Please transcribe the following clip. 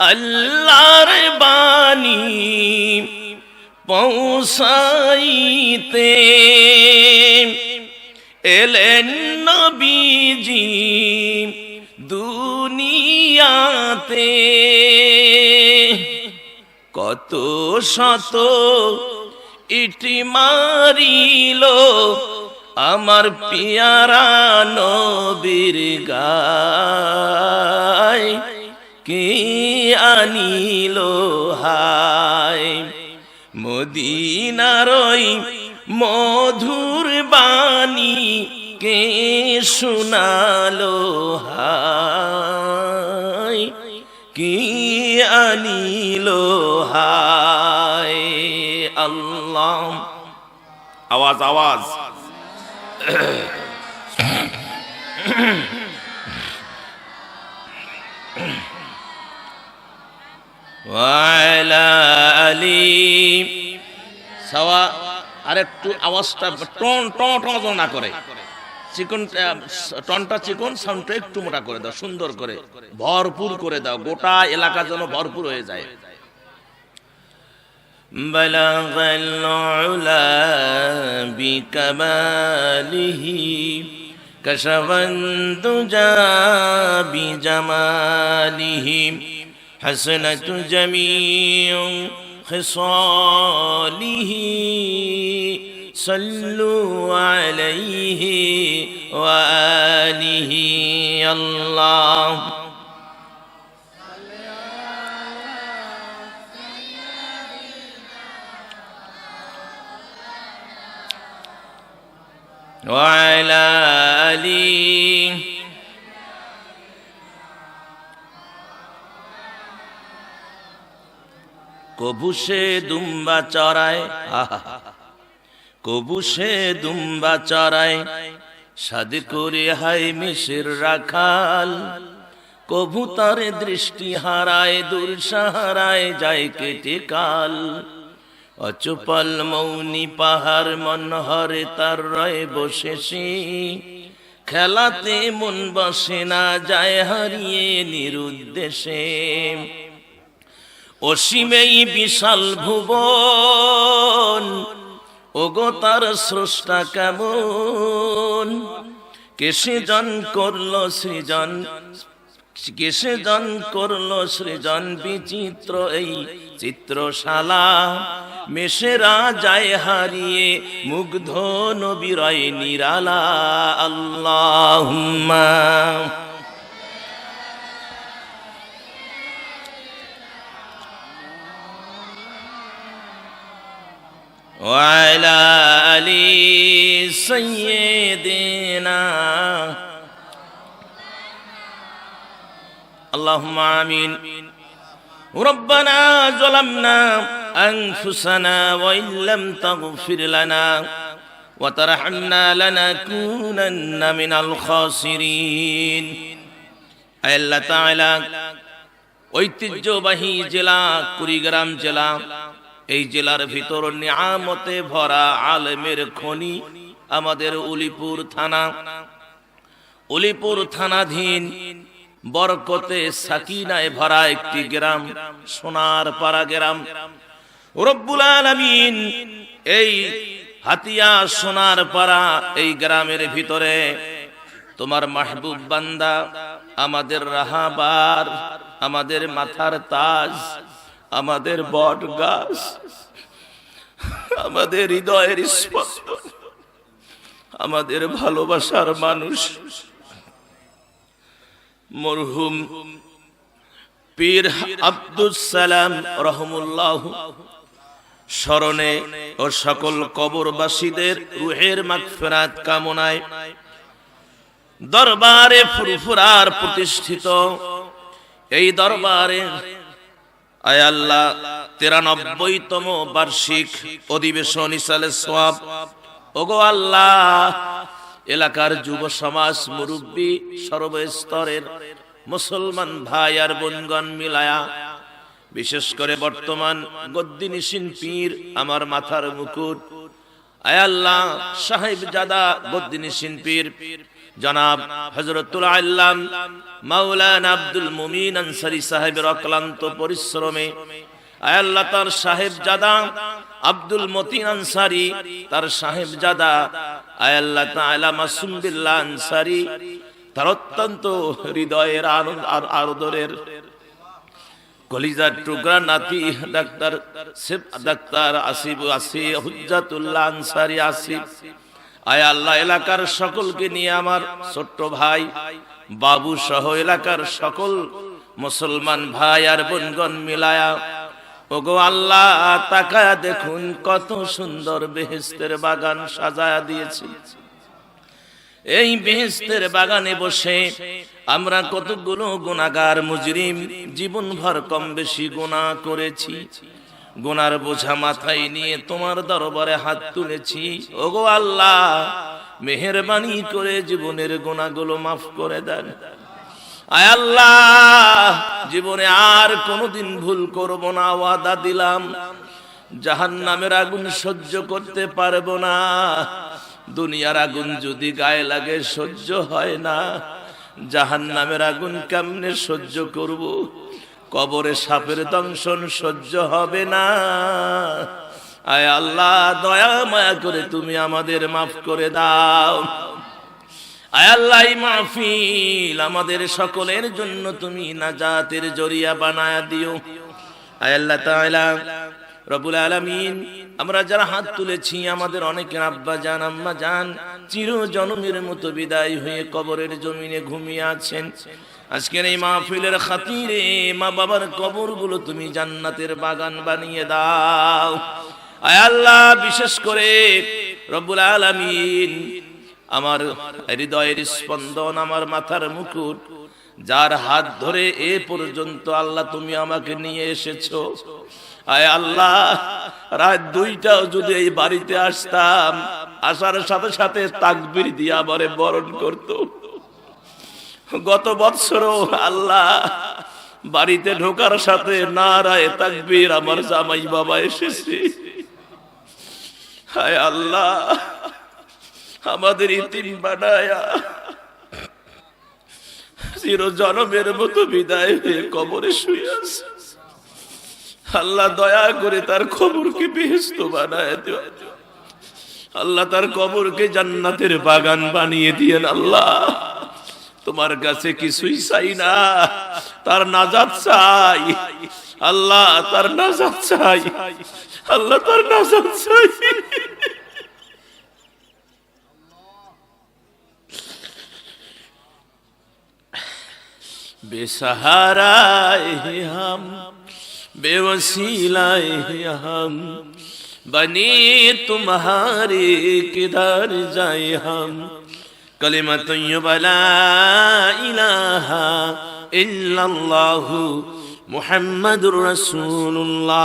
আল্লাহর বাণী পৌঁছাইতে এলেন নবীজি দুনিয়াতে। কত শত ইটি মারিল আমার পিয়ারা নবীর গায়, কে আনিল হায়। মদিনার ওই মধুর বাণী কে শোনালো হায়, কে আনিল হায়। আল্লাহ, আওয়াজ আওয়াজ। ওয়ালা আলী সাওয়া। আর একটু আওয়াজটা টন টন টন না করে, চিকন টনটা চিকন, সাউন্ডটা একটু মোটা করে দাও, সুন্দর করে ভরপুর করে দাও, গোটা এলাকা যেন ভরপুর হয়ে যায়। বালাগাল উলা বিকামালিহি কাশাফান দুজা বিজামালিহি হাসনাতু জামিউ খিসালিহি সাল্লু আলাইহি ওয়া আলিহি। আল্লাহ ওয়া আলা আলি। কবু সে দুম্বা চড়ায়, কবু সে দুম্বা চড়ায় সাদ করে হায় মিশির রাখাল। কবু তার দৃষ্টি হারায় দূর সাহারায় যায় কেটে কাল। অচপল মৌনি পাহাড় মনহরে তার রয় বসেছি, খেলাতে মন বসে না যায় হারিয়ে নিরুদ্দেশে। অসীমেই বিশাল ভুবন ওগো তার স্রষ্টা কেমন। কেসে জন করলো সৃজন, কেসে জন করলো সৃজন বিচিত্র এই চিত্রশালা। মেশেরা যায় হারিয়ে মুগ্ধ নবীরয় নিরালা। আল্লাহুম্মা ওয়া আলা আলি সাইয়্যিদিনা। আল্লাহুম্মা আমিন। রব্বানা যালামনা আনফুসানা ওয়া ইল্লাম তাগফির লানা ওয়া তারহামনা লানাকুনান্না মিনাল খাসিরিন। আল্লাহ তাআলা ঐতিহ্যবাহী জেলা কুড়িগ্রাম জেলা, এই জেলার ভিতর নিয়ামতে ভরা আলেমের খনি আমাদের উলিপুর থানা, উলিপুর থানাধীন বরকতে সাকিনায় ভরা একটি গ্রাম, সোনার পাড়া গ্রাম। রব্বুল আলামিন এই হাতিয়া সোনার পাড়া এই গ্রামের ভিতরে তোমার মাহবুব বান্দা, আমাদের রাহাবার, আমাদের মাথার তাজ, আমাদের বট গাছ, আমাদের হৃদয়ের স্পন্দন, আমাদের ভালোবাসার মানুষ মরহুম পীর আব্দুস সালাম রহমুল্লাহ স্মরণে ও সকল কবরবাসীদের রুহের মাগফিরাত কামনায় দরবারে ফুরফুরার প্রতিষ্ঠিত এই দরবারে আয় আল্লাহ 93তম বার্ষিক অধিবেশন ইসালে সওয়াব। ওগো আল্লাহ, এলাকার যুব সমাজ, মুরব্বী, সর্বস্তরের মুসলমান ভাই আর বোনগণ মিলায়া, বিশেষ করে বর্তমান গদ্দিনিসিন পীর আমার মাথার মুকুট আয় আল্লাহ সাহেব জাদা গদ্দিনিসিন পীর জনাব হযরতুল আল্লাম মাওলানা আব্দুল মুমিন আনসারী সাহেবের অক্লান্ত পরিশ্রমে আয় আল্লাহ তার সাহেবজাদা আব্দুল মতিন আনসারী, তার সাহেবজাদা আয় আল্লাহ তাআলা মাসুম বিল্লাহ আনসারী, তার অত্যন্ত হৃদয়ের আদরের কলিজার টুকরা নাতি ডাক্তার আসিফ হুজ্জাতুল্লাহ আনসারী আসিফ, আয় আল্লাহ এলাকার সকলকে নিয়ে আমার ছোট্ট ভাই বাবু সহ এলাকার সকল মুসলমান ভাই আর বোনগণ মিলায়া ওগো আল্লাহ তাকায়া দেখুন কত সুন্দর বেহেশতের বাগান সাজায়া দিয়েছি। এই বেহেশতের বাগানে বসে আমরা কতগুলো গুনাহগার মুজরিম জীবনভর কম বেশি গুনাহ করেছি, গুনার বোঝা মাথায় নিয়ে তোমার দরবারে হাত তুলেছি। ওগো আল্লাহ মেহেরবানি করে জীবনের গুনাহগুলো মাফ করে দেন। আয় আল্লাহ জীবনে আর কোনোদিন ভুল করব না, ওয়াদা দিলাম। জাহান্নামের আগুন সহ্য করতে পারবো না, দুনিয়ার আগুন যদি গায়ে লাগে সহ্য হয় না, জাহান্নামের আগুন কেমনে সহ্য করব? কবরে সাপের দংশন সহ্য হবে না। আয় আল্লাহ দয়া মায়া করে তুমি আমাদের মাফ করে দাও। আয় আল্লাহ এই মাহফিল আমাদের সকলের জন্য তুমি নাজাতের জরিয়া বানায়া দিও। আয় আল্লাহ তাআলা রব্বুল আলামিন আমরা যারা হাত তুলেছি আমাদের অনেকের আব্বা জান আম্মা জান চির জনমের মতো বিদায় হয়ে কবরের জমিনে ঘুমিয়ে আছেন। আজকের এই মাহফিলের খাতিরে মা বাবার কবরগুলো তুমি জান্নাতের বাগান বানিয়ে দাও। আয় আল্লাহ বিশেষ করে রব্বুল আলামিন আমার হৃদয়ের স্পন্দন, আমার মাথার মুকুট, যার হাত ধরে এ পর্যন্ত আল্লাহ তুমি আমাকে নিয়ে এসেছো, আয় আল্লাহ রাত 2টাও যদি এই বাড়িতে আসতাম, আসার সাথে সাথে তাকবীর দিয়ে আমারে বরণ করত। গত বছরও আল্লাহ বাড়িতে ঢোকার সাথে নারায়ে তাকবীর আমার জামাই বাবা এসেছে। আয় আল্লাহ আমাদের ইতিম বানায়া চির জনমের মতো বিদায় হয়ে কবরে শুয়ে আছে। আল্লাহ দয়া করে তার কবরকে বেহেশত বানায় দিও। আল্লাহ তার কবরকে জান্নাতের বাগান বানিয়ে দিয়েন। আল্লাহ তোমার কাছে কিছুই চাই না, তার নাজাত চাই। আল্লাহ তার নাজাত চাই, আল্লাহ তার নাজাত চাই। बेसहारा है हम, बेवसीला है हम, बने तुम्हारे किधर जाए हम। कलिमा तय्यबा ला इलाहा इल्लल्लाहु मुहम्मदुर रसूलुल्लाह।